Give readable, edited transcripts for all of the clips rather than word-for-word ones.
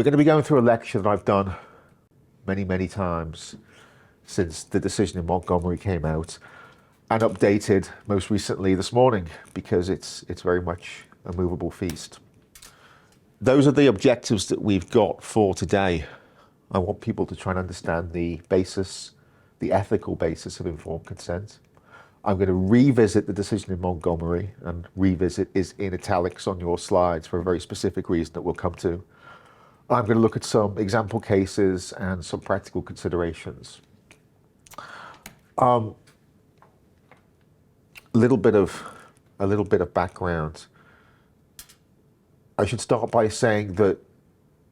We're going to be going through a lecture that I've done many, many times since the decision in Montgomery came out, and updated most recently this morning because it's very much a movable feast. Those are the objectives that we've got for today. I want people to try and understand the basis, the ethical basis of informed consent. I'm going to revisit the decision in Montgomery, and revisit is in italics on your slides for a very specific reason that we'll come to. I'm going to look at some example cases and some practical considerations. A little bit of background. I should start by saying that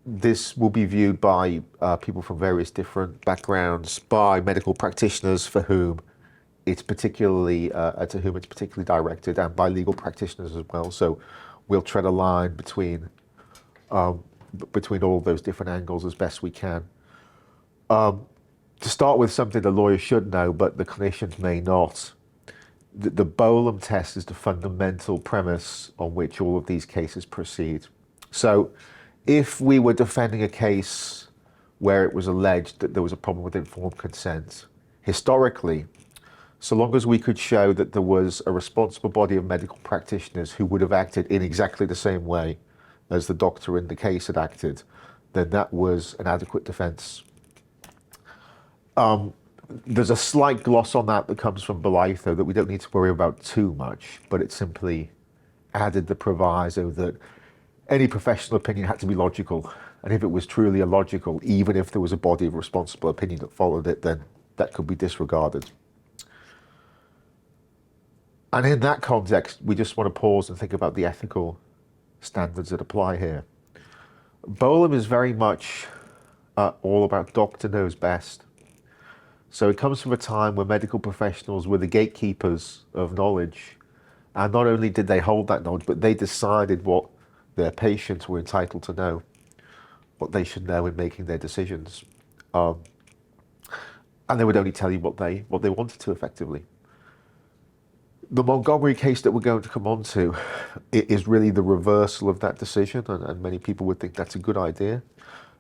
this will be viewed by people from various different backgrounds, by medical practitioners for whom it's particularly directed, and by legal practitioners as well. So we'll tread a line between all of those different angles as best we can. To start with something the lawyer should know, but the clinicians may not. The Bolam test is the fundamental premise on which all of these cases proceed. So if we were defending a case where it was alleged that there was a problem with informed consent, historically, so long as we could show that there was a responsible body of medical practitioners who would have acted in exactly the same way as the doctor in the case had acted, then that was an adequate defense. There's a slight gloss on that comes from Belitho that we don't need to worry about too much, but it simply added the proviso that any professional opinion had to be logical, and if it was truly illogical, even if there was a body of responsible opinion that followed it, then that could be disregarded. And in that context, we just want to pause and think about the ethical standards that apply here. Bolam is very much all about doctor knows best. So it comes from a time when medical professionals were the gatekeepers of knowledge. And not only did they hold that knowledge, but they decided what their patients were entitled to know, what they should know in making their decisions. And they would only tell you what they wanted to effectively. The Montgomery case that we're going to come on to is really the reversal of that decision, and many people would think that's a good idea.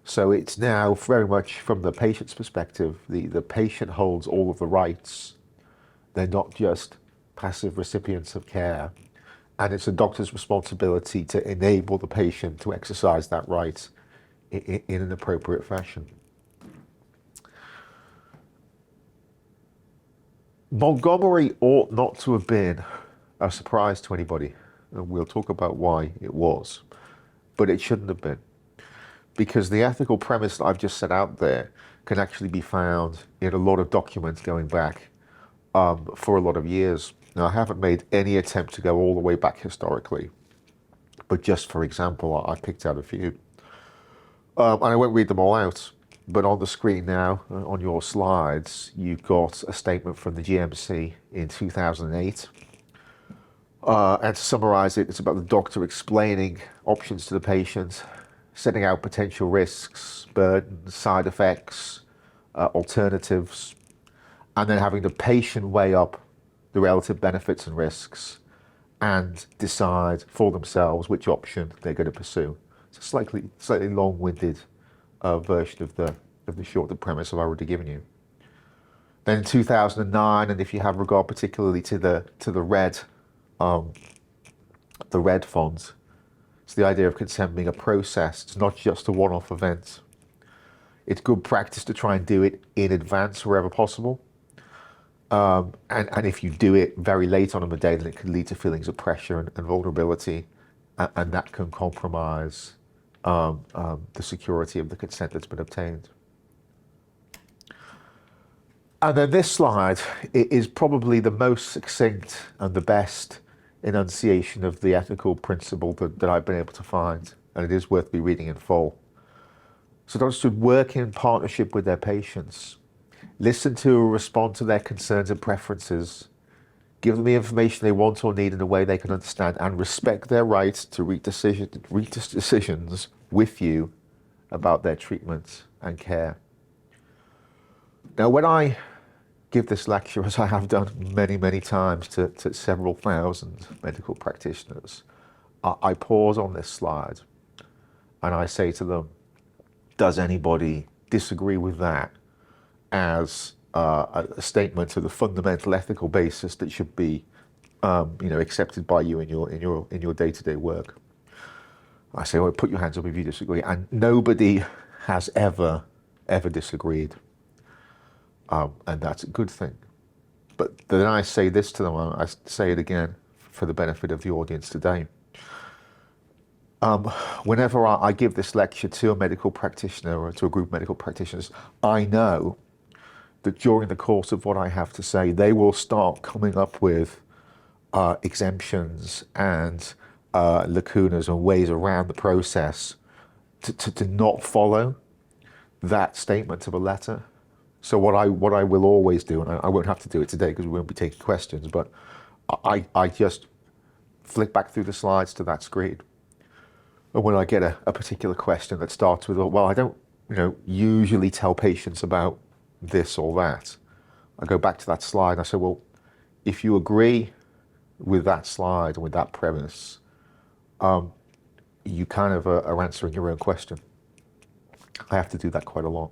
So it's now very much from the patient's perspective. The patient holds all of the rights. They're not just passive recipients of care. And it's a doctor's responsibility to enable the patient to exercise that right in an appropriate fashion. Montgomery ought not to have been a surprise to anybody, and we'll talk about why it was, but it shouldn't have been, because the ethical premise that I've just set out there can actually be found in a lot of documents going back for a lot of years. Now, I haven't made any attempt to go all the way back historically, but just for example, I picked out a few. And I won't read them all out, but on the screen now, on your slides, you've got a statement from the GMC in 2008. And to summarize it, it's about the doctor explaining options to the patient, setting out potential risks, burdens, side effects, alternatives, and then having the patient weigh up the relative benefits and risks and decide for themselves which option they're going to pursue. It's a slightly long-winded version of the short premise I've already given you. Then in 2009, and if you have regard particularly to the red font, it's the idea of consent being a process. It's not just a one-off event. It's good practice to try and do it in advance wherever possible. And if you do it very late on in the day, then it can lead to feelings of pressure and vulnerability, and that can compromise the security of the consent that's been obtained. And then this slide is probably the most succinct and the best enunciation of the ethical principle that I've been able to find, and it is worth me reading in full. So doctors should work in partnership with their patients, listen to or respond to their concerns and preferences, give them the information they want or need in a way they can understand, and respect their right to reach decisions with you about their treatment and care. Now, when I give this lecture, as I have done many, many times to several thousand medical practitioners, I pause on this slide and I say to them, does anybody disagree with that as a statement of the fundamental ethical basis that should be, accepted by you in your day-to-day work? I say, well, put your hands up if you disagree, and nobody has ever disagreed, and that's a good thing. But then I say this to them, I say it again for the benefit of the audience today. Whenever I give this lecture to a medical practitioner or to a group of medical practitioners, I know that during the course of what I have to say, they will start coming up with exemptions and lacunas and ways around the process to not follow that statement of a letter. So what I will always do, and I won't have to do it today because we won't be taking questions, but I just flick back through the slides to that screen. And when I get a particular question that starts with, well, I don't usually tell patients about this or that, I go back to that slide and I say, well, if you agree with that slide and with that premise, you kind of are answering your own question. I have to do that quite a lot.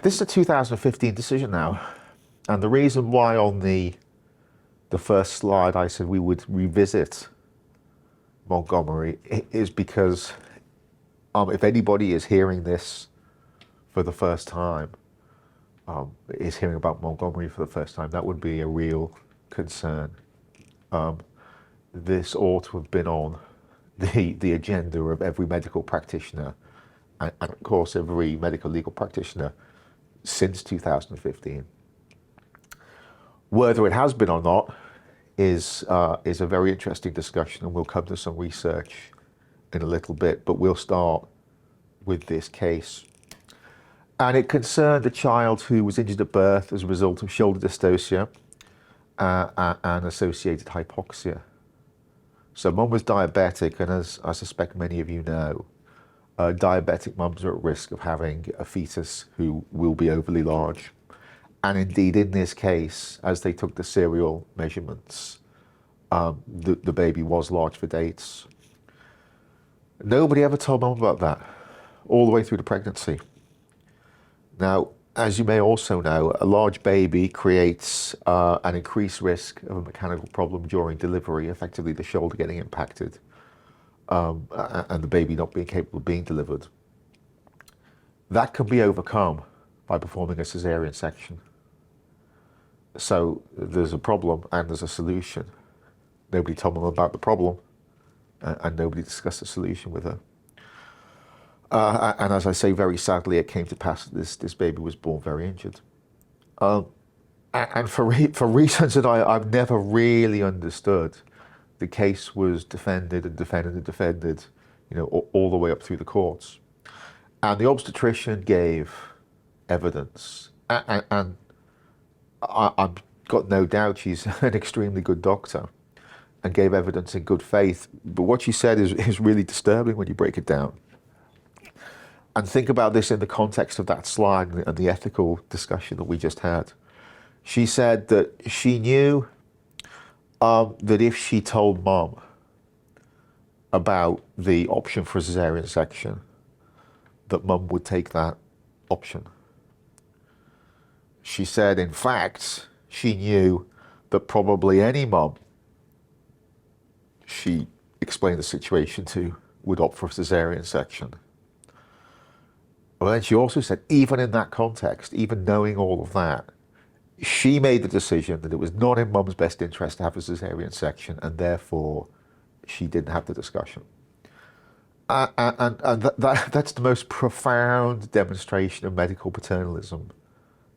This is a 2015 decision now, and the reason why on the first slide I said we would revisit Montgomery is because if anybody is hearing this for the first time, is hearing about Montgomery for the first time, that would be a real concern. This ought to have been on the agenda of every medical practitioner, and of course every medical legal practitioner since 2015. Whether it has been or not is a very interesting discussion, and we'll come to some research in a little bit, but we'll start with this case. And it concerned a child who was injured at birth as a result of shoulder dystocia and associated hypoxia. So mum was diabetic, and as I suspect many of you know, diabetic mums are at risk of having a fetus who will be overly large. And indeed, in this case, as they took the serial measurements, the baby was large for dates. Nobody ever told mum about that, all the way through the pregnancy. Now, as you may also know, a large baby creates an increased risk of a mechanical problem during delivery, effectively the shoulder getting impacted, and the baby not being capable of being delivered. That can be overcome by performing a cesarean section. So there's a problem and there's a solution. Nobody told them about the problem, and nobody discussed the solution with her. And as I say, very sadly, it came to pass that this baby was born very injured. And for reasons that I've never really understood, the case was defended and defended and defended, all the way up through the courts. And the obstetrician gave evidence, and I've got no doubt she's an extremely good doctor and gave evidence in good faith. But what she said is really disturbing when you break it down. And think about this in the context of that slide and the ethical discussion that we just had. She said that she knew that if she told mum about the option for a cesarean section, that mum would take that option. She said, in fact, she knew that probably any mum she explained the situation to would opt for a cesarean section. But then she also said, even in that context, even knowing all of that, she made the decision that it was not in mum's best interest to have a cesarean section, and therefore she didn't have the discussion. And that's the most profound demonstration of medical paternalism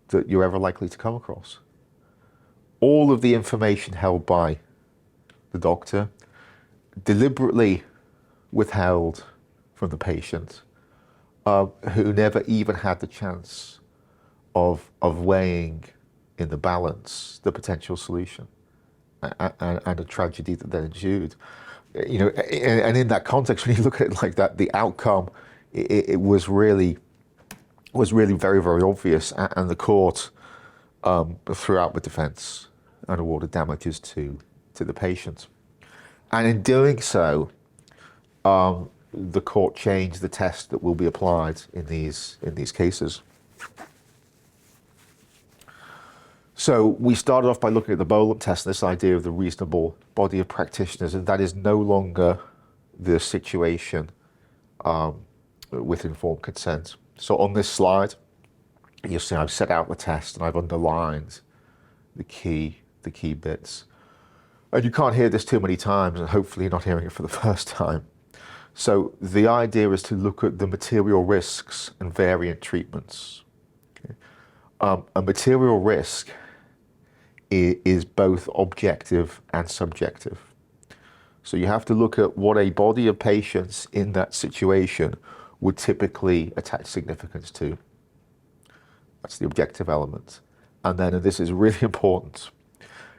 that you're ever likely to come across. All of the information held by the doctor, deliberately withheld from the patient, who never even had the chance of weighing in the balance the potential solution and a tragedy that then ensued. And in that context, when you look at it like that, the outcome it was really very, very obvious, and the court threw out the defence and awarded damages to the patient. And in doing so, the court change the test that will be applied in these cases. So we started off by looking at the Bolam test and this idea of the reasonable body of practitioners, and that is no longer the situation with informed consent. So on this slide, you'll see I've set out the test and I've underlined the key bits. And you can't hear this too many times, and hopefully you're not hearing it for the first time. So the idea is to look at the material risks and variant treatments. Okay. A material risk is both objective and subjective. So you have to look at what a body of patients in that situation would typically attach significance to. That's the objective element. And then, and this is really important,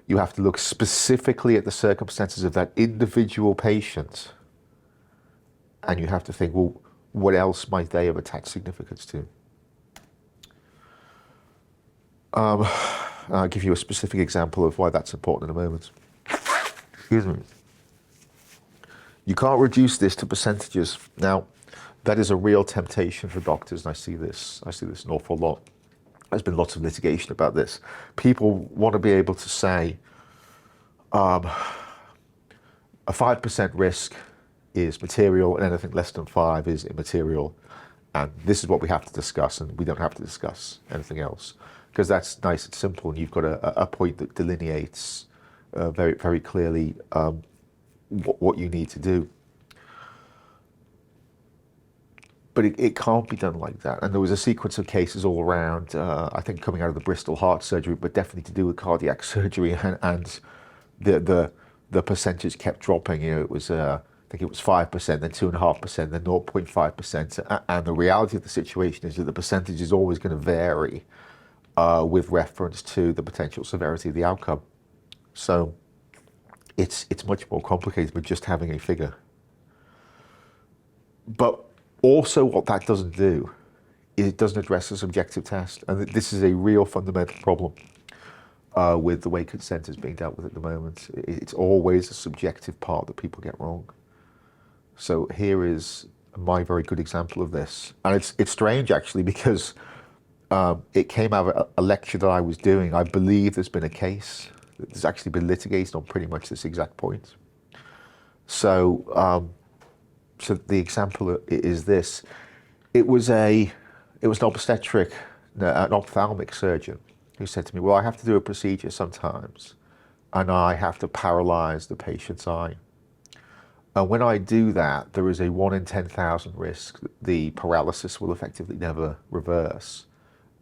you have to look specifically at the circumstances of that individual patient, and you have to think, well, what else might they have attached significance to? I'll give you a specific example of why that's important in a moment. Excuse me. You can't reduce this to percentages. Now, that is a real temptation for doctors, and I see this an awful lot. There's been lots of litigation about this. People want to be able to say a 5% risk is material and anything less than 5 is immaterial. And this is what we have to discuss, and we don't have to discuss anything else. Because that's nice and simple, and you've got a point that delineates very, very clearly what you need to do. But it can't be done like that. And there was a sequence of cases all around, I think coming out of the Bristol heart surgery, but definitely to do with cardiac surgery, and the percentage kept dropping. You know, it was I think it was 5%, then 2.5%, then 0.5%. And the reality of the situation is that the percentage is always going to vary with reference to the potential severity of the outcome. So it's much more complicated with just having a figure. But also what that doesn't do is it doesn't address the subjective test. And this is a real fundamental problem with the way consent is being dealt with at the moment. It's always a subjective part that people get wrong. So here is my very good example of this. And it's strange actually, because it came out of a lecture that I was doing. I believe there's been a case. There's actually been litigated on pretty much this exact point. So so the example is this. It was an obstetric, an ophthalmic surgeon who said to me, well, I have to do a procedure sometimes and I have to paralyze the patient's eye. And when I do that, there is a 1 in 10,000 risk that the paralysis will effectively never reverse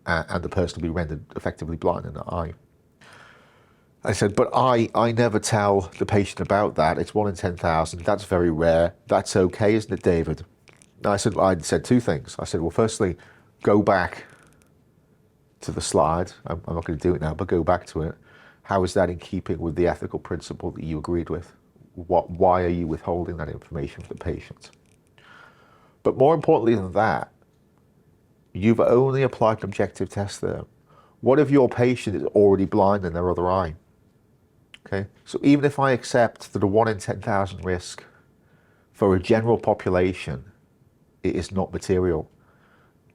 and the person will be rendered effectively blind in the eye. I said, but I never tell the patient about that. It's 1 in 10,000. That's very rare. That's okay, isn't it, David? And I said two things. I said, well, firstly, go back to the slide. I'm not going to do it now, but go back to it. How is that in keeping with the ethical principle that you agreed with? Why are you withholding that information from the patient? But more importantly than that, you've only applied an objective test there. What if your patient is already blind in their other eye? Okay, so even if I accept that a 1 in 10,000 risk for a general population, it is not material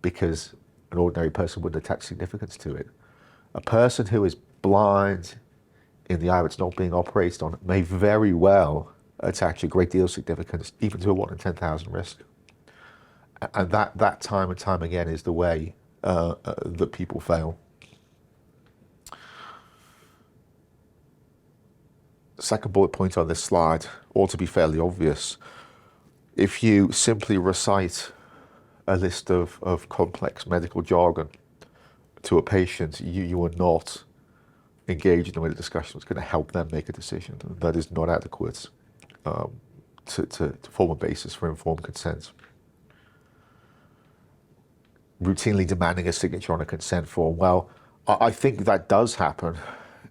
because an ordinary person wouldn't attach significance to it. A person who is blind in the eye that's not being operated on may very well attach a great deal of significance even to a 1 in 10,000 risk. And that time and time again is the way that people fail. Second bullet point on this slide ought to be fairly obvious. If you simply recite a list of complex medical jargon to a patient, you are not engaged in a discussion that's going to help them make a decision. That is not adequate to form a basis for informed consent. Routinely demanding a signature on a consent form, well, I think that does happen.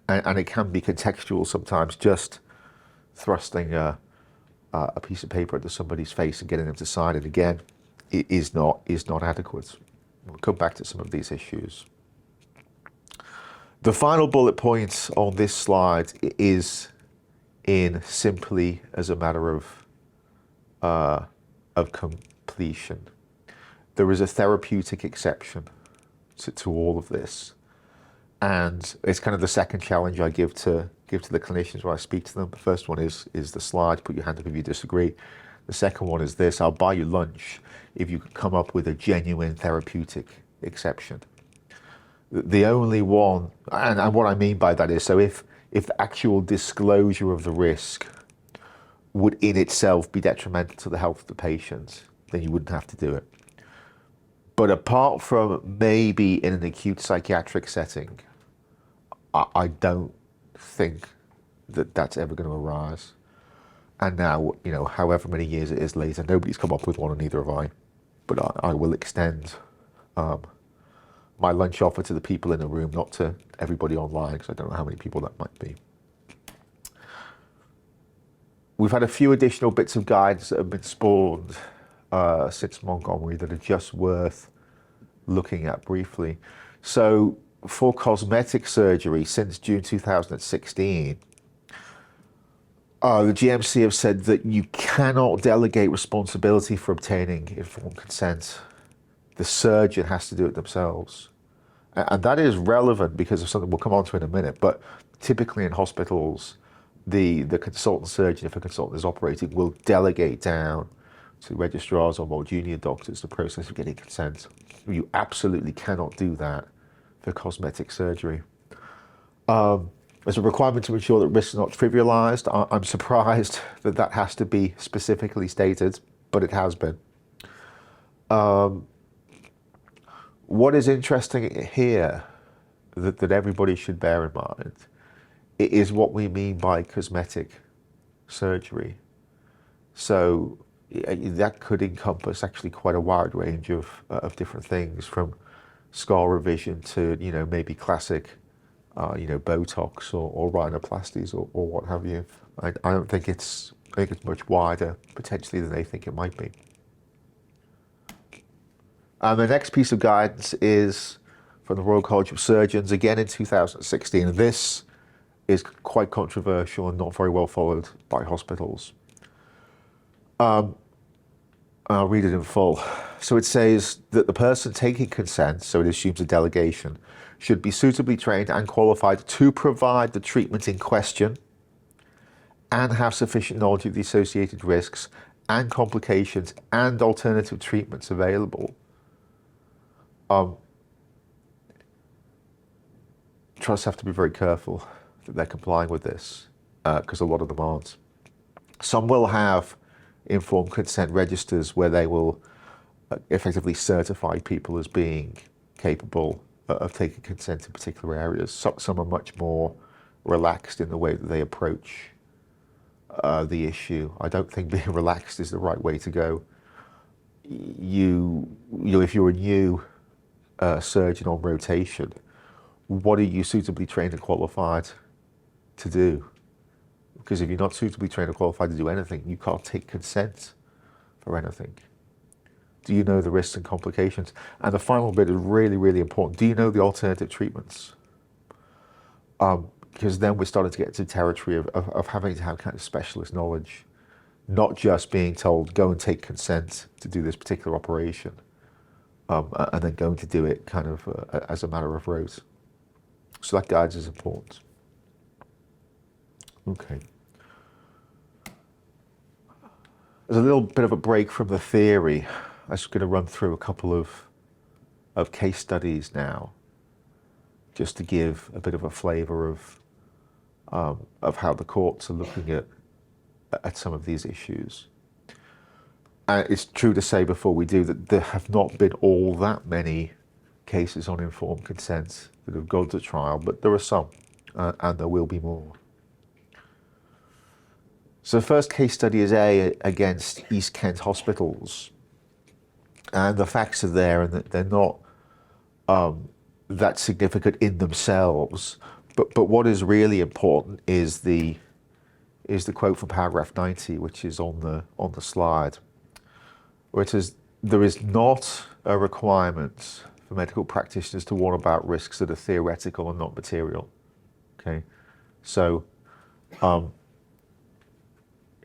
And it can be contextual sometimes, just thrusting a piece of paper into somebody's face and getting them to sign it again is not adequate. We'll come back to some of these issues. The final bullet point on this slide is in simply as a matter of of completion. There is a therapeutic exception to all of this, and it's kind of the second challenge I give to the clinicians when I speak to them. The first one is the slide, put your hand up if you disagree. The second one is this: I'll buy you lunch if you can come up with a genuine therapeutic exception. The only one, and what I mean by that is, so if the actual disclosure of the risk would in itself be detrimental to the health of the patient, then you wouldn't have to do it. But apart from maybe in an acute psychiatric setting, I don't think that that's ever going to arise. And now, however many years it is later, nobody's come up with one, and neither have I. But I will extend my lunch offer to the people in the room, not to everybody online, because I don't know how many people that might be. We've had a few additional bits of guidance that have been spawned since Montgomery that are just worth looking at briefly. So for cosmetic surgery, since June 2016, the GMC have said that you cannot delegate responsibility for obtaining informed consent. The surgeon has to do it themselves. And that is relevant because of something we'll come on to in a minute, but typically in hospitals, the consultant surgeon, if a consultant is operating, will delegate down to registrars or more junior doctors the process of getting consent. You absolutely cannot do that for cosmetic surgery. There's a requirement to ensure that risks are not trivialized. I'm surprised that that has to be specifically stated, but it has been. What is interesting here that everybody should bear in mind is what we mean by cosmetic surgery. So that could encompass actually quite a wide range of different things, from scar revision to maybe classic Botox or rhinoplasties or what have you. I think it's much wider potentially than they think it might be. And the next piece of guidance is from the Royal College of Surgeons, again in 2016. This is quite controversial and not very well followed by hospitals. I'll read it in full. So it says that the person taking consent, so it assumes a delegation, should be suitably trained and qualified to provide the treatment in question and have sufficient knowledge of the associated risks and complications and alternative treatments available. Trusts have to be very careful that they're complying with this, because a lot of them aren't. Some will have informed consent registers where they will effectively certify people as being capable of taking consent in particular areas. Some are much more relaxed in the way that they approach the issue. I don't think being relaxed is the right way to go. If you're a new surgeon on rotation, what are you suitably trained and qualified to do? Because if you're not suitably trained or qualified to do anything, you can't take consent for anything. Do you know the risks and complications? And the final bit is really, really important. Do you know the alternative treatments? Because then we're starting to get to territory of having to have kind of specialist knowledge, not just being told, go and take consent to do this particular operation, and then going to do it kind of as a matter of rote. So that guidance is important. Okay. There's a little bit of a break from the theory. I'm just going to run through a couple of case studies now, just to give a bit of a flavour of how the courts are looking at some of these issues. It's true to say before we do that there have not been all that many cases on informed consent that have gone to trial, but there are some, and there will be more. So the first case study is against East Kent hospitals. And the facts are there, and that they're not that significant in themselves. But what is really important is the quote from paragraph 90, which is on the slide, where it says, there is not a requirement for medical practitioners to warn about risks that are theoretical and not material. Okay, so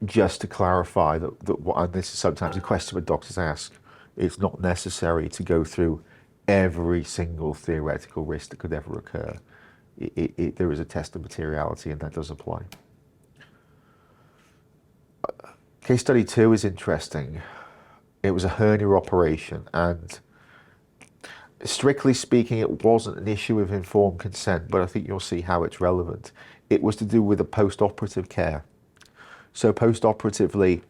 just to clarify and this is sometimes a question that doctors ask, it's not necessary to go through every single theoretical risk that could ever occur. There is a test of materiality, and that does apply. Case study 2 is interesting. It was a hernia operation, and strictly speaking, it wasn't an issue of informed consent, but I think you'll see how it's relevant. It was to do with the post-operative care. So post-operatively,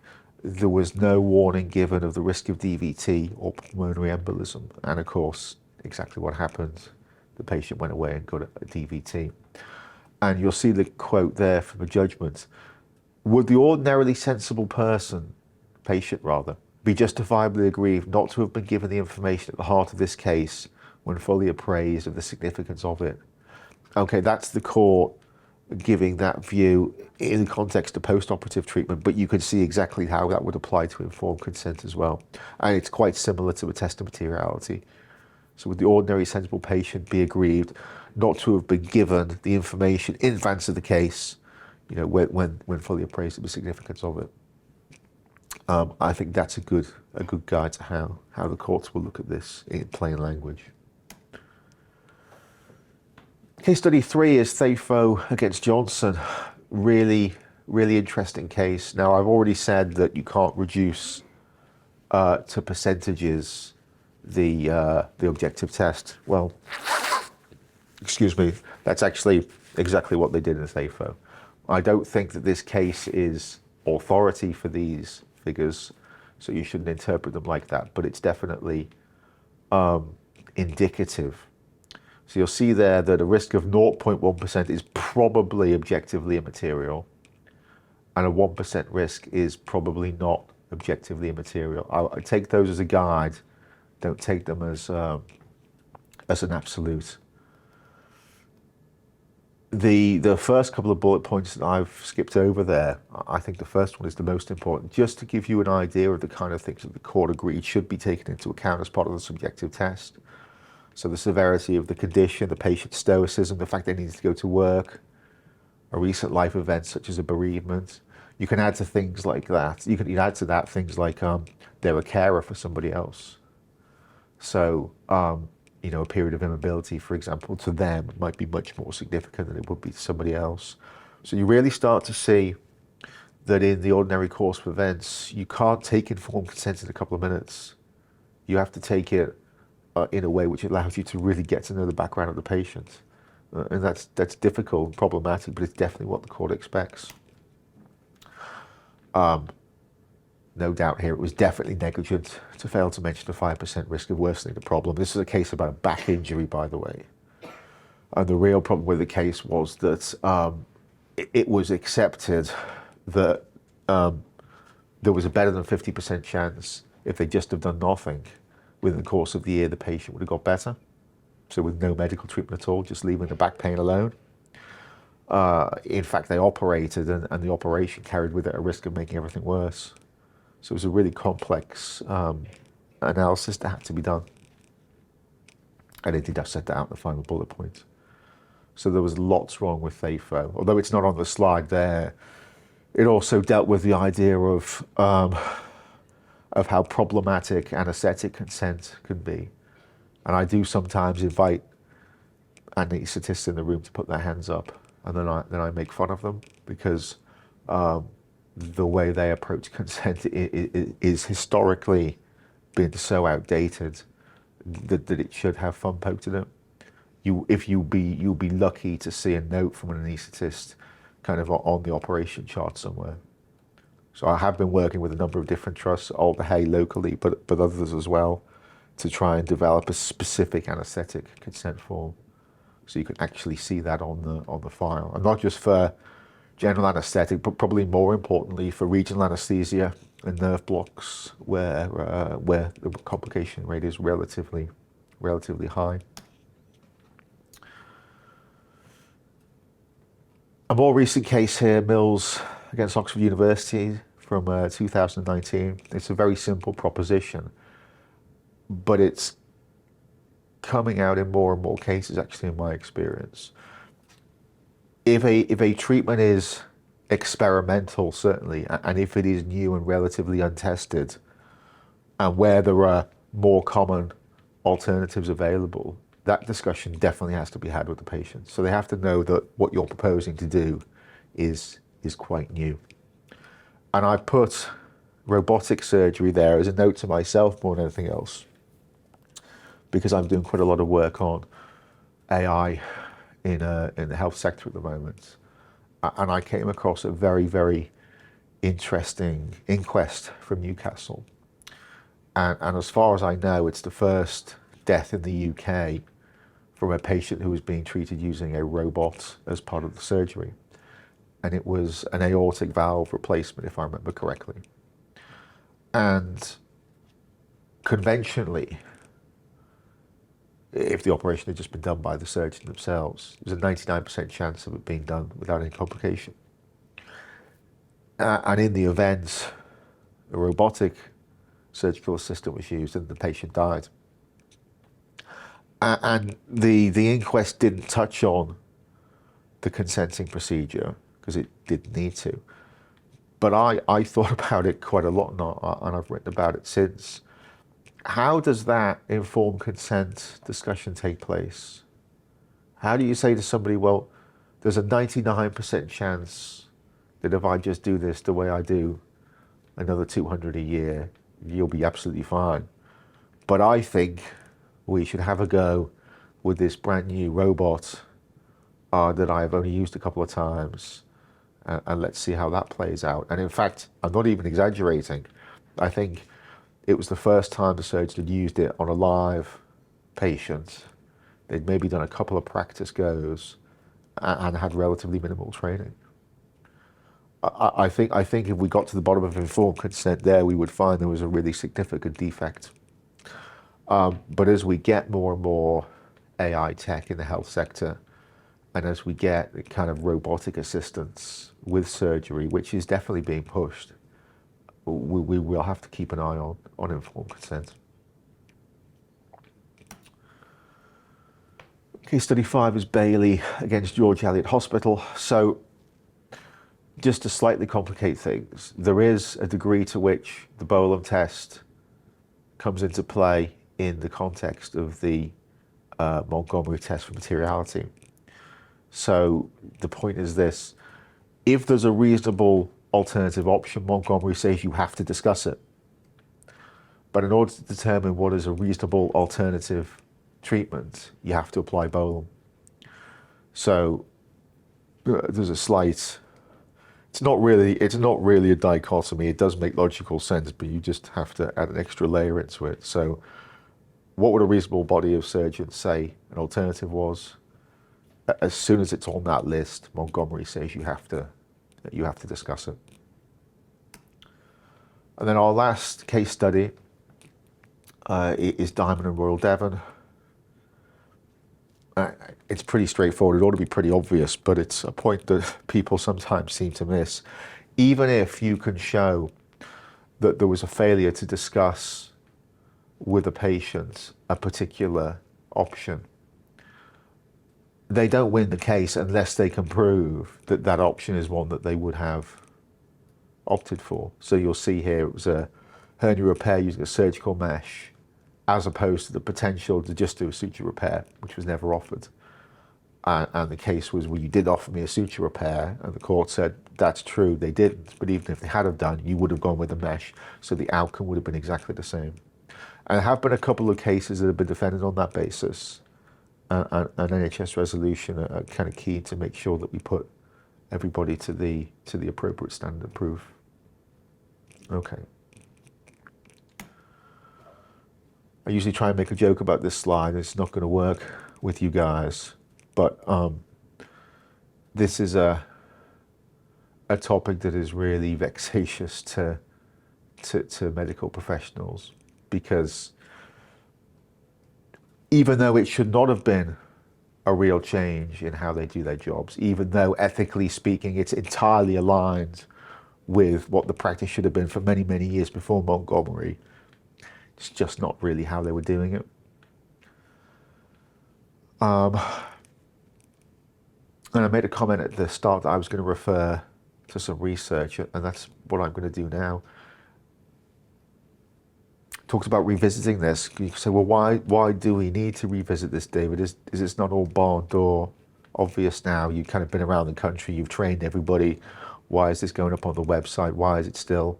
there was no warning given of the risk of DVT or pulmonary embolism. And of course, exactly what happened. The patient went away and got a DVT. And you'll see the quote there from the judgment. Would the ordinarily sensible patient, be justifiably aggrieved not to have been given the information at the heart of this case when fully appraised of the significance of it? Okay, that's the court giving that view in the context of post-operative treatment, but you can see exactly how that would apply to informed consent as well. And it's quite similar to a test of materiality. So would the ordinary sensible patient be aggrieved not to have been given the information in advance of the case, when fully appraised of the significance of it? I think that's a good guide to how the courts will look at this in plain language. Case study 3 is Thafo against Johnson. Really, really interesting case. Now, I've already said that you can't reduce to percentages the objective test. Well, excuse me, that's actually exactly what they did in Thafo. I don't think that this case is authority for these figures, so you shouldn't interpret them like that, but it's definitely indicative. So you'll see there that a risk of 0.1% is probably objectively immaterial, and a 1% risk is probably not objectively immaterial. I take those as a guide, don't take them as an absolute. The first couple of bullet points that I've skipped over there, I think the first one is the most important, just to give you an idea of the kind of things that the court agreed should be taken into account as part of the subjective test. So the severity of the condition, the patient's stoicism, the fact they need to go to work, a recent life event such as a bereavement. You can add to things like that. You can add to that things like they're a carer for somebody else. So, a period of immobility, for example, to them might be much more significant than it would be to somebody else. So you really start to see that in the ordinary course of events, you can't take informed consent in a couple of minutes. You have to take it in a way which allows you to really get to know the background of the patient. And that's difficult and problematic, but it's definitely what the court expects. No doubt here, it was definitely negligent to fail to mention a 5% risk of worsening the problem. This is a case about a back injury, by the way. And the real problem with the case was that it was accepted that there was a better than 50% chance if they just have done nothing within the course of the year, the patient would have got better. So with no medical treatment at all, just leaving the back pain alone. In fact, they operated and the operation carried with it a risk of making everything worse. So it was a really complex analysis that had to be done. And it did, I set that out in the final bullet point. So there was lots wrong with Thafo. Although it's not on the slide there, it also dealt with the idea of how problematic anesthetic consent can be. And I do sometimes invite anaesthetists in the room to put their hands up, and then I make fun of them because the way they approach consent is historically been so outdated that it should have fun poked at it. You'll be lucky to see a note from an anaesthetist kind of on the operation chart somewhere. So I have been working with a number of different trusts, Alder Hey locally, but others as well, to try and develop a specific anaesthetic consent form, so you can actually see that on the file, and not just for general anaesthetic, but probably more importantly for regional anaesthesia and nerve blocks, where the complication rate is relatively high. A more recent case here, Mills against Oxford University from 2019. It's a very simple proposition, but it's coming out in more and more cases, actually, in my experience. If a treatment is experimental, certainly, and if it is new and relatively untested, and where there are more common alternatives available, that discussion definitely has to be had with the patient. So they have to know that what you're proposing to do is quite new. And I put robotic surgery there as a note to myself more than anything else, because I'm doing quite a lot of work on AI in the health sector at the moment. And I came across a very, very interesting inquest from Newcastle. And as far as I know, it's the first death in the UK from a patient who was being treated using a robot as part of the surgery. And it was an aortic valve replacement, if I remember correctly. And conventionally, if the operation had just been done by the surgeon themselves, there's a 99% chance of it being done without any complication. And in the event, a robotic surgical assistant was used and the patient died. And the inquest didn't touch on the consenting procedure because it didn't need to. But I thought about it quite a lot, and I've written about it since. How does that informed consent discussion take place? How do you say to somebody, well, there's a 99% chance that if I just do this the way I do, another 200 a year, you'll be absolutely fine. But I think we should have a go with this brand new robot that I've only used a couple of times, and let's see how that plays out. And in fact, I'm not even exaggerating. I think it was the first time the surgeon had used it on a live patient. They'd maybe done a couple of practice goes and had relatively minimal training. I think if we got to the bottom of informed consent there, we would find there was a really significant defect. But as we get more and more AI tech in the health sector, and as we get kind of robotic assistance with surgery, which is definitely being pushed, we will have to keep an eye on informed consent. Case study 5 is Bailey against George Eliot Hospital. So just to slightly complicate things, there is a degree to which the Bolam test comes into play in the context of the Montgomery test for materiality. So the point is this: if there's a reasonable alternative option, Montgomery says you have to discuss it. But in order to determine what is a reasonable alternative treatment, you have to apply Bolam. So there's a slight, it's not really a dichotomy. It does make logical sense, but you just have to add an extra layer into it. So what would a reasonable body of surgeons say an alternative was? As soon as it's on that list, Montgomery says you have to discuss it. And then our last case study is Diamond and Royal Devon. It's pretty straightforward. It ought to be pretty obvious, but it's a point that people sometimes seem to miss. Even if you can show that there was a failure to discuss with a patient a particular option, they don't win the case unless they can prove that that option is one that they would have opted for. So you'll see here it was a hernia repair using a surgical mesh, as opposed to the potential to just do a suture repair, which was never offered. And the case was, well, you did offer me a suture repair, and the court said, that's true, they didn't, but even if they had have done, you would have gone with a mesh, so the outcome would have been exactly the same. And there have been a couple of cases that have been defended on that basis. An NHS resolution are kind of key to make sure that we put everybody to the appropriate standard of proof. Okay. I usually try and make a joke about this slide. It's not going to work with you guys, but this is a topic that is really vexatious to medical professionals, because even though it should not have been a real change in how they do their jobs, even though ethically speaking it's entirely aligned with what the practice should have been for many, many years before Montgomery, it's just not really how they were doing it. And I made a comment at the start that I was going to refer to some research, and that's what I'm going to do now. Talks about revisiting this. You say, well, why do we need to revisit this, David? Is this not all barred or obvious now? You've kind of been around the country, you've trained everybody. Why is this going up on the website? Why is it still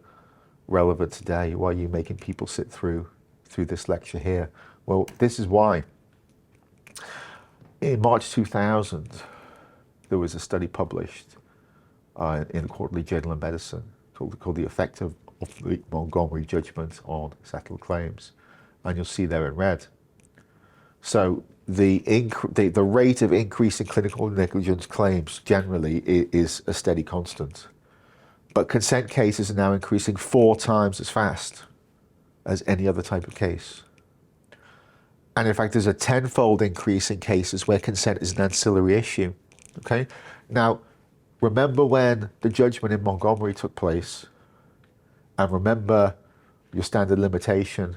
relevant today? Why are you making people sit through this lecture here? Well, this is why. In March 2000, there was a study published in the Quarterly Journal of Medicine called The Effect of the Montgomery Judgment on Settled Claims. And you'll see there in red. So the rate of increase in clinical negligence claims generally is a steady constant. But consent cases are now increasing 4 times as fast as any other type of case. And in fact, there's a 10-fold increase in cases where consent is an ancillary issue. Okay? Now, remember when the judgment in Montgomery took place, and remember your standard limitation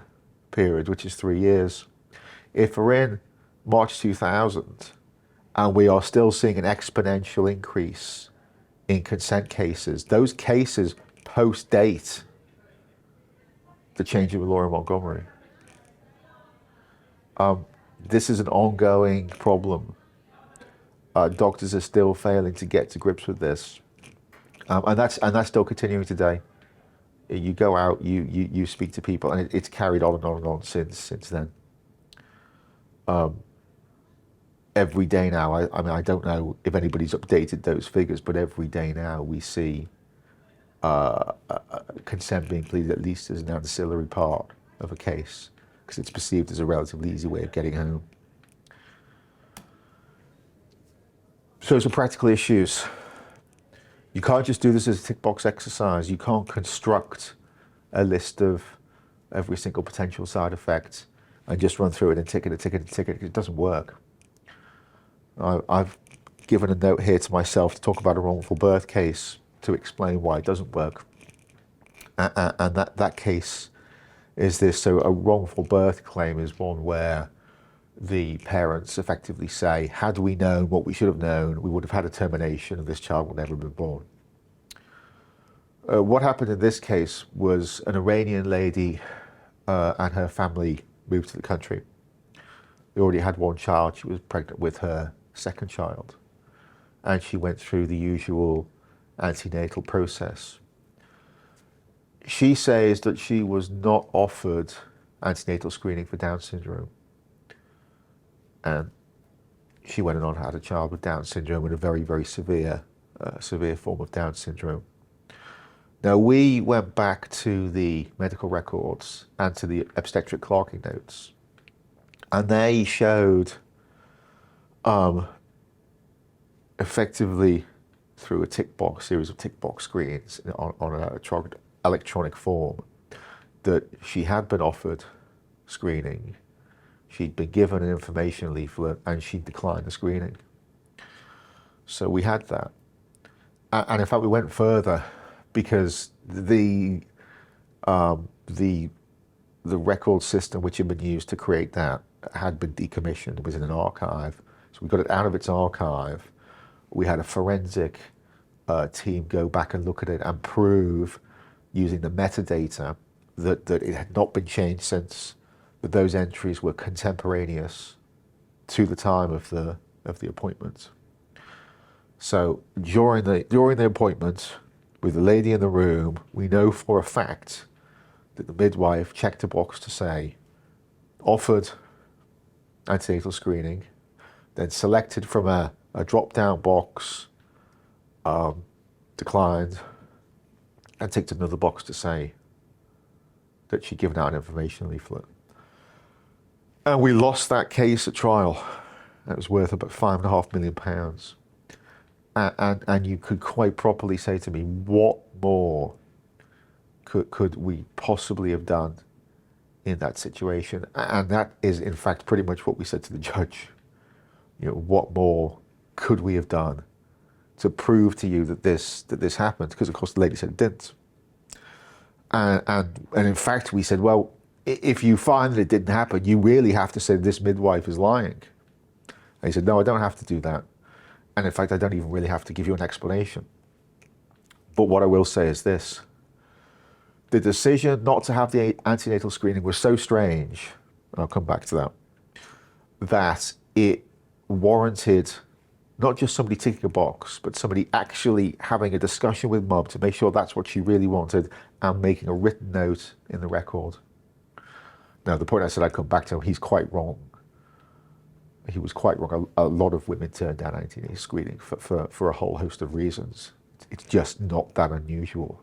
period, which is 3 years. If we're in March 2000 and we are still seeing an exponential increase in consent cases, those cases post-date the change of the law in Montgomery. This is an ongoing problem. Doctors are still failing to get to grips with this, and that's still continuing today. You go out, you speak to people, and it's carried on and on and on since then. Every day now, I mean, I don't know if anybody's updated those figures, but every day now we see consent being pleaded at least as an ancillary part of a case, because it's perceived as a relatively easy way of getting home. So some practical issues. You can't just do this as a tick box exercise. You can't construct a list of every single potential side effect and just run through it and tick it. It doesn't work. I've given a note here to myself to talk about a wrongful birth case to explain why it doesn't work. And that case is this. So a wrongful birth claim is one where the parents effectively say, had we known what we should have known, we would have had a termination and this child would never have been born. What happened in this case was an Iranian lady and her family moved to the country. They already had one child. She was pregnant with her second child. And she went through the usual antenatal process. She says that she was not offered antenatal screening for Down syndrome. And she went on and had a child with Down syndrome and a very, very severe form of Down syndrome. Now, we went back to the medical records and to the obstetric clerking notes, and they showed effectively through a series of tick box screens on an electronic form that she had been offered screening. She'd been given an information leaflet and she declined the screening. So we had that. And in fact, we went further because the record system which had been used to create that had been decommissioned. It was in an archive. So we got it out of its archive. We had a forensic team go back and look at it and prove, using the metadata, that it had not been changed since, that those entries were contemporaneous to the time of the appointment. So during the appointment, with the lady in the room, we know for a fact that the midwife checked a box to say offered antenatal screening, then selected from a drop-down box, declined, and ticked another box to say that she'd given out an information leaflet. And we lost that case at trial. That was worth about £5.5 million. And you could quite properly say to me, what more could we possibly have done in that situation? And that is, in fact, pretty much what we said to the judge. You know, what more could we have done to prove to you that this happened? Because, of course, the lady said it didn't. And in fact, we said, well, if you find that it didn't happen, you really have to say this midwife is lying. And he said, no, I don't have to do that. And in fact, I don't even really have to give you an explanation. But what I will say is this. The decision not to have the antenatal screening was so strange, and I'll come back to that, that it warranted not just somebody ticking a box, but somebody actually having a discussion with mum to make sure that's what she really wanted and making a written note in the record. Now, the point I said I'd come back to, he's quite wrong. He was quite wrong. A lot of women turn down antenatal screening for a whole host of reasons. It's just not that unusual.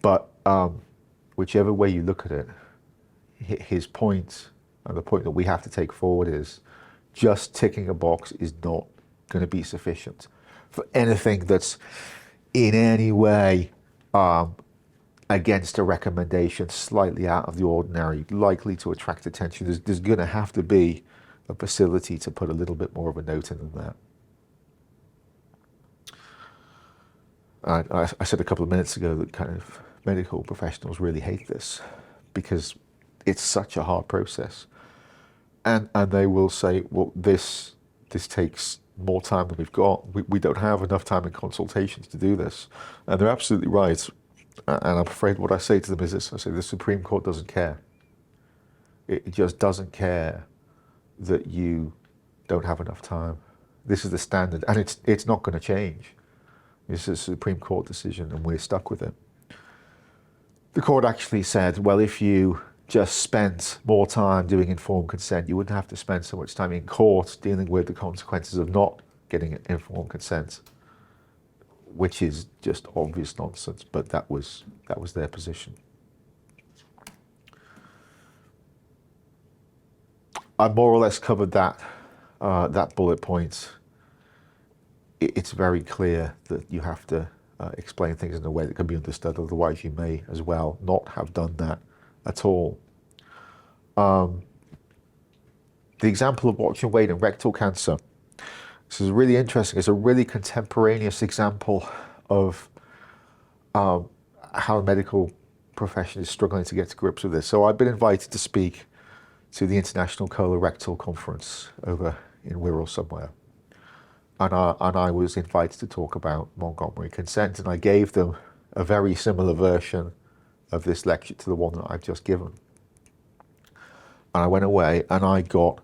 But whichever way you look at it, his point, and the point that we have to take forward is, just ticking a box is not going to be sufficient for anything that's in any way against a recommendation, slightly out of the ordinary, likely to attract attention. There's going to have to be a facility to put a little bit more of a note in than that. I said a couple of minutes ago that kind of medical professionals really hate this because it's such a hard process. And they will say, well, this takes more time than we've got. We don't have enough time in consultations to do this. And they're absolutely right. And I'm afraid what I say to them is this. I say the Supreme Court doesn't care. It just doesn't care that you don't have enough time. This is the standard, and it's not going to change. This is a Supreme Court decision, and we're stuck with it. The court actually said, well, if you just spent more time doing informed consent, you wouldn't have to spend so much time in court dealing with the consequences of not getting informed consent, which is just obvious nonsense, but that was their position. I more or less covered that bullet point. It's very clear that you have to explain things in a way that can be understood, otherwise you may as well not have done that at all. The example of watch and wait in rectal cancer. This is really interesting. It's a really contemporaneous example of how the medical profession is struggling to get to grips with this. So I've been invited to speak to the International Colorectal Conference over in Wirral somewhere. And I was invited to talk about Montgomery consent, and I gave them a very similar version of this lecture to the one that I've just given. And I went away and I got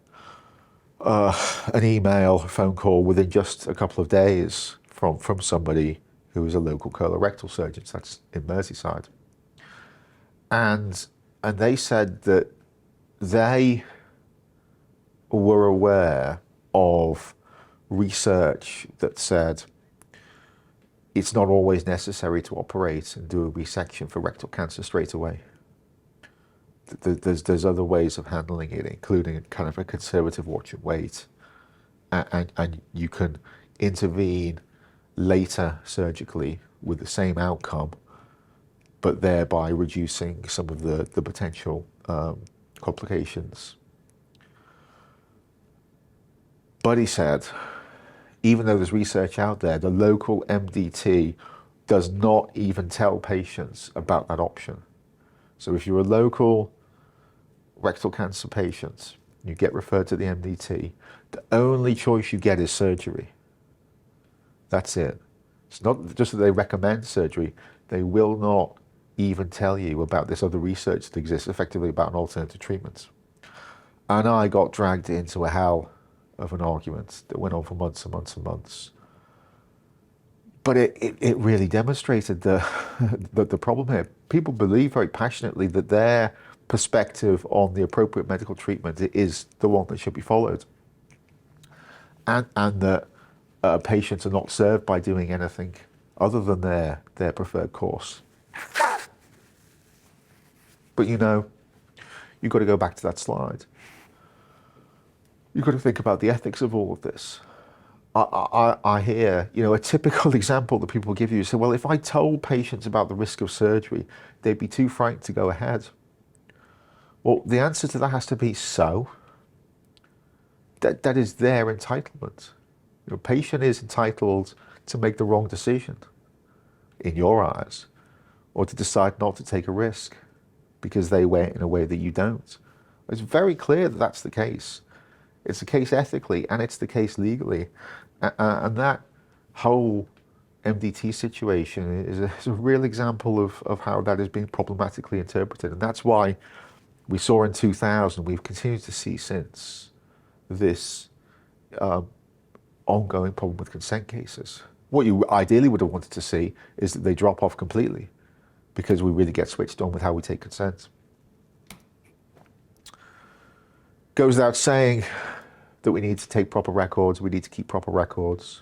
an email, a phone call within just a couple of days from somebody who is a local colorectal surgeon, so that's in Merseyside. And they said that they were aware of research that said it's not always necessary to operate and do a resection for rectal cancer straight away. There's other ways of handling it, including kind of a conservative watch and wait, and you can intervene later surgically with the same outcome, but thereby reducing some of the potential complications. But he said, even though there's research out there, the local MDT does not even tell patients about that option. So if you're a local rectal cancer patient, you get referred to the MDT, the only choice you get is surgery. That's it. It's not just that they recommend surgery, they will not even tell you about this other research that exists effectively about an alternative treatment. And I got dragged into a hell of an argument that went on for months and months and months. But it really demonstrated the problem here. People believe very passionately that their perspective on the appropriate medical treatment is the one that should be followed. And that patients are not served by doing anything other than their preferred course. But you've got to go back to that slide. You've got to think about the ethics of all of this. I hear, a typical example that people give you say, well, if I told patients about the risk of surgery, they'd be too frightened to go ahead. Well, the answer to that has to be so. That is their entitlement. The patient is entitled to make the wrong decision, in your eyes, or to decide not to take a risk because they went in a way that you don't. It's very clear that that's the case. It's the case ethically and it's the case legally. And that whole MDT situation is a real example of how that is being problematically interpreted. And that's why we saw in 2000, we've continued to see since, this ongoing problem with consent cases. What you ideally would have wanted to see is that they drop off completely, because we really get switched on with how we take consent. Goes without saying that we need to take proper records, we need to keep proper records.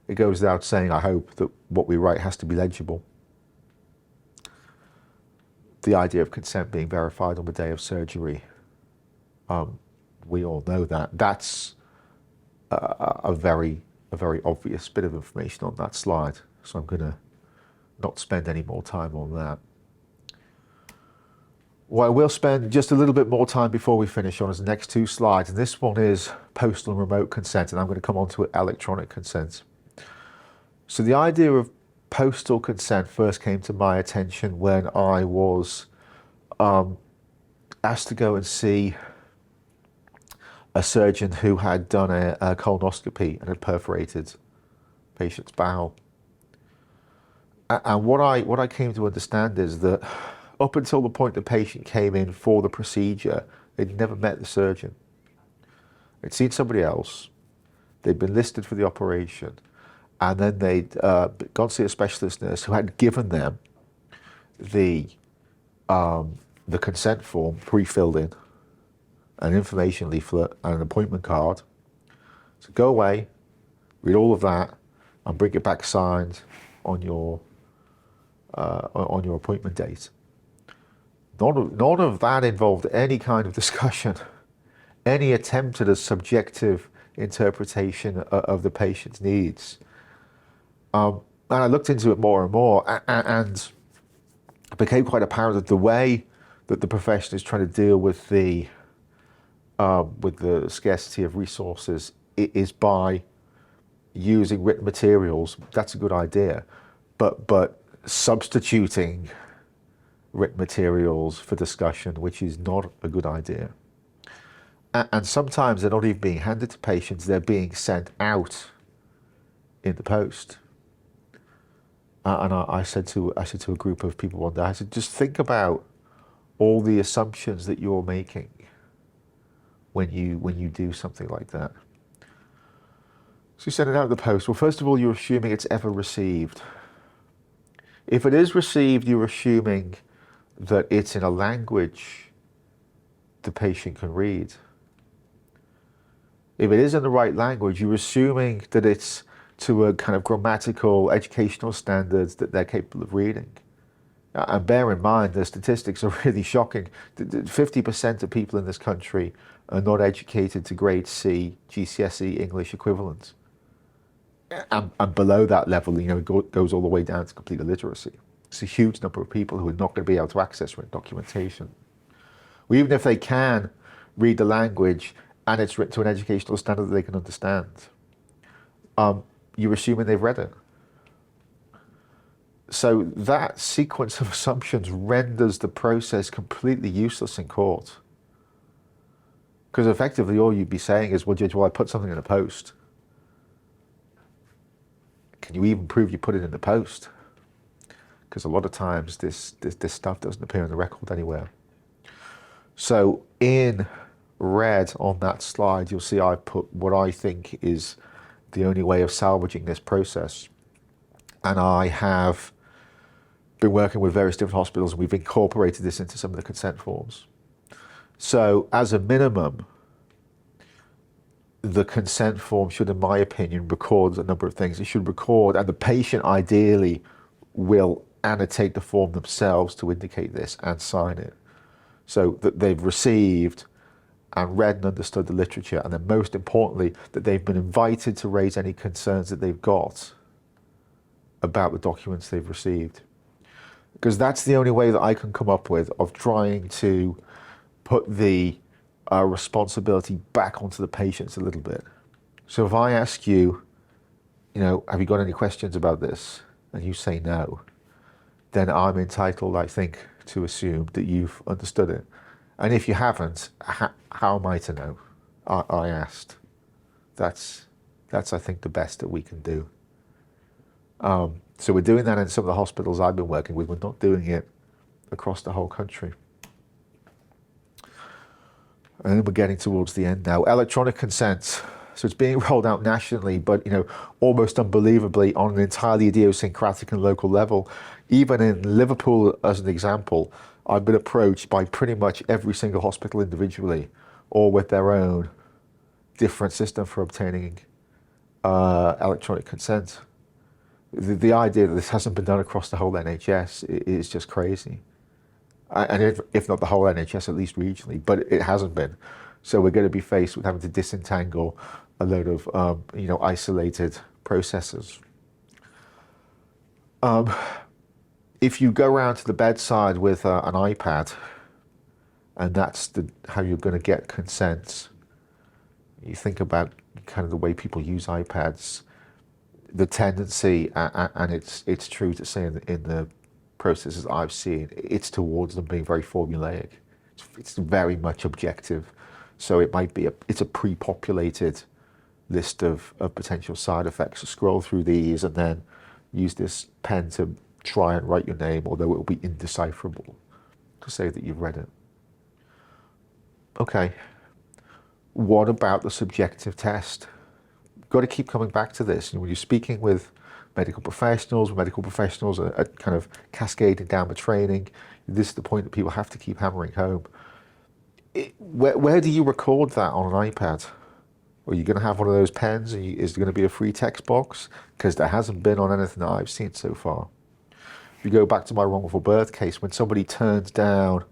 It goes without saying, I hope, that what we write has to be legible. The idea of consent being verified on the day of surgery, we all know that. That's a very obvious bit of information on that slide, so I'm going to not spend any more time on that. What I will spend just a little bit more time before we finish on is the next two slides, and this one is postal and remote consent, and I'm going to come on to electronic consent. So the idea of postal consent first came to my attention when I was asked to go and see a surgeon who had done a colonoscopy and had perforated a patient's bowel. And what I came to understand is that up until the point the patient came in for the procedure, they'd never met the surgeon. They'd seen somebody else, they'd been listed for the operation, and then they'd gone to see a specialist nurse who had given them the consent form pre-filled in, an information leaflet and an appointment card. So go away, read all of that, and bring it back signed on your appointment date. None of that involved any kind of discussion, any attempt at a subjective interpretation of the patient's needs. And I looked into it more and more, and it became quite apparent that the way that the profession is trying to deal with the scarcity of resources is by using written materials. That's a good idea, but substituting written materials for discussion, which is not a good idea. And sometimes they're not even being handed to patients, they're being sent out in the post. And I said to a group of people one day, I said, just think about all the assumptions that you're making when you do something like that. So you send it out in the post. Well, first of all, you're assuming it's ever received. If it is received, you're assuming that it's in a language the patient can read. If it is in the right language, you're assuming that it's to a kind of grammatical, educational standards that they're capable of reading. And bear in mind, the statistics are really shocking. 50% of people in this country are not educated to grade C GCSE English equivalent. And below that level, it goes all the way down to complete illiteracy. It's a huge number of people who are not going to be able to access written documentation. Well, even if they can read the language and it's written to an educational standard that they can understand, you're assuming they've read it. So that sequence of assumptions renders the process completely useless in court. Because effectively all you'd be saying is, well, Judge, I put something in the post. Can you even prove you put it in the post? Because a lot of times this stuff doesn't appear in the record anywhere. So in red on that slide, you'll see I've put what I think is the only way of salvaging this process. And I have been working with various different hospitals, and we've incorporated this into some of the consent forms. So as a minimum, the consent form should, in my opinion, record a number of things. It should record, and the patient ideally will annotate the form themselves to indicate this and sign it, so that they've received and read and understood the literature, and then most importantly, that they've been invited to raise any concerns that they've got about the documents they've received. Because that's the only way that I can come up with of trying to put the responsibility back onto the patients a little bit. So if I ask you, have you got any questions about this? And you say no, then I'm entitled, I think, to assume that you've understood it. And if you haven't, how am I to know? I asked. That's I think the best that we can do. So we're doing that in some of the hospitals I've been working with. We're not doing it across the whole country. And then we're getting towards the end now. Electronic consent. So it's being rolled out nationally, but almost unbelievably on an entirely idiosyncratic and local level. Even in Liverpool, as an example, I've been approached by pretty much every single hospital individually, or with their own different system for obtaining electronic consent. The idea that this hasn't been done across the whole NHS is just crazy. And if not the whole NHS, at least regionally, but it hasn't been. So we're going to be faced with having to disentangle a load of isolated processes. If you go around to the bedside with an iPad, and that's how you're going to get consent, you think about kind of the way people use iPads, the tendency, and it's true to say in the processes I've seen, it's towards them being very formulaic. It's very much objective. So it might be it's a pre-populated list of potential side effects. So scroll through these and then use this pen to try and write your name, although it will be indecipherable to say that you've read it. Okay. What about the subjective test? Got to keep coming back to this. When you're speaking with medical professionals are kind of cascading down the training, this is the point that people have to keep hammering home. Where do you record that on an iPad? Are you going to have one of those pens? Is there going to be a free text box? Because there hasn't been on anything that I've seen so far. If you go back to my wrongful birth case, when somebody turns down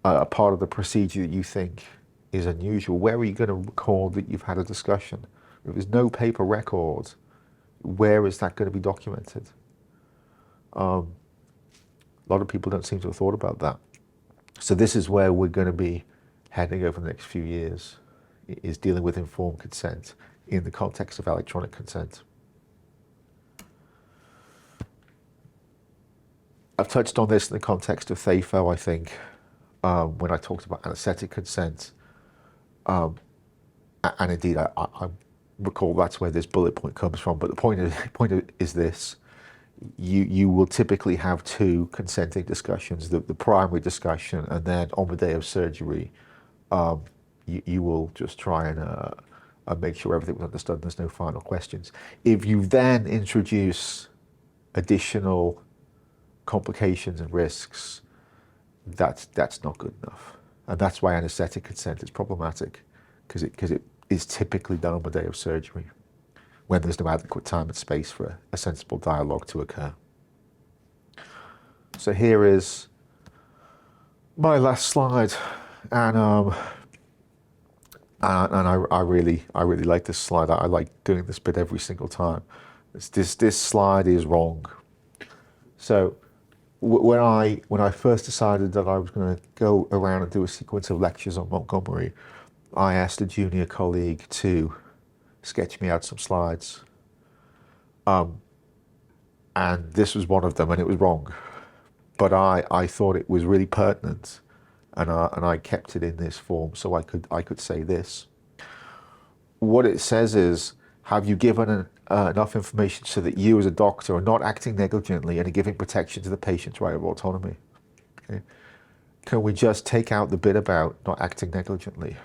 a part of the procedure that you think is unusual, where are you going to record that you've had a discussion? If there's no paper record, where is that going to be documented? A lot of people don't seem to have thought about that. So this is where we're going to be heading over the next few years, is dealing with informed consent in the context of electronic consent. I've touched on this in the context of THAFO, I think, when I talked about anaesthetic consent. And indeed, I recall that's where this bullet point comes from. But the point is this. You will typically have two consenting discussions, the primary discussion, and then on the day of surgery, you will just try and make sure everything was understood and there's no final questions. If you then introduce additional complications and risks, that's not good enough. And that's why anaesthetic consent is problematic, because it is typically done on the day of surgery, when there's no adequate time and space for a sensible dialogue to occur. So here is my last slide, and I really like this slide. I like doing this bit every single time. This slide is wrong. So when I first decided that I was going to go around and do a sequence of lectures on Montgomery, I asked a junior colleague to sketch me out some slides, and this was one of them, and it was wrong, but I thought it was really pertinent, and I kept it in this form so I could say this. What it says is, have you given enough information so that you as a doctor are not acting negligently and are giving protection to the patient's right of autonomy? Okay. Can we just take out the bit about not acting negligently?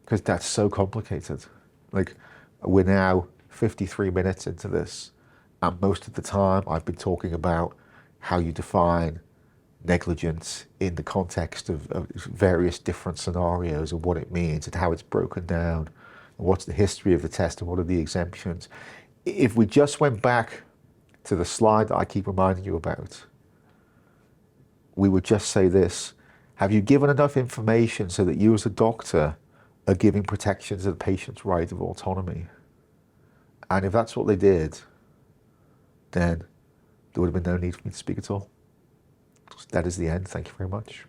Because that's so complicated. Like, we're now 53 minutes into this, and most of the time I've been talking about how you define negligence in the context of various different scenarios and what it means and how it's broken down and what's the history of the test and what are the exemptions. If we just went back to the slide that I keep reminding you about, we would just say this: have you given enough information so that you as a doctor are giving protection to the patient's right of autonomy? And if that's what they did, then there would have been no need for me to speak at all. That is the end. Thank you very much.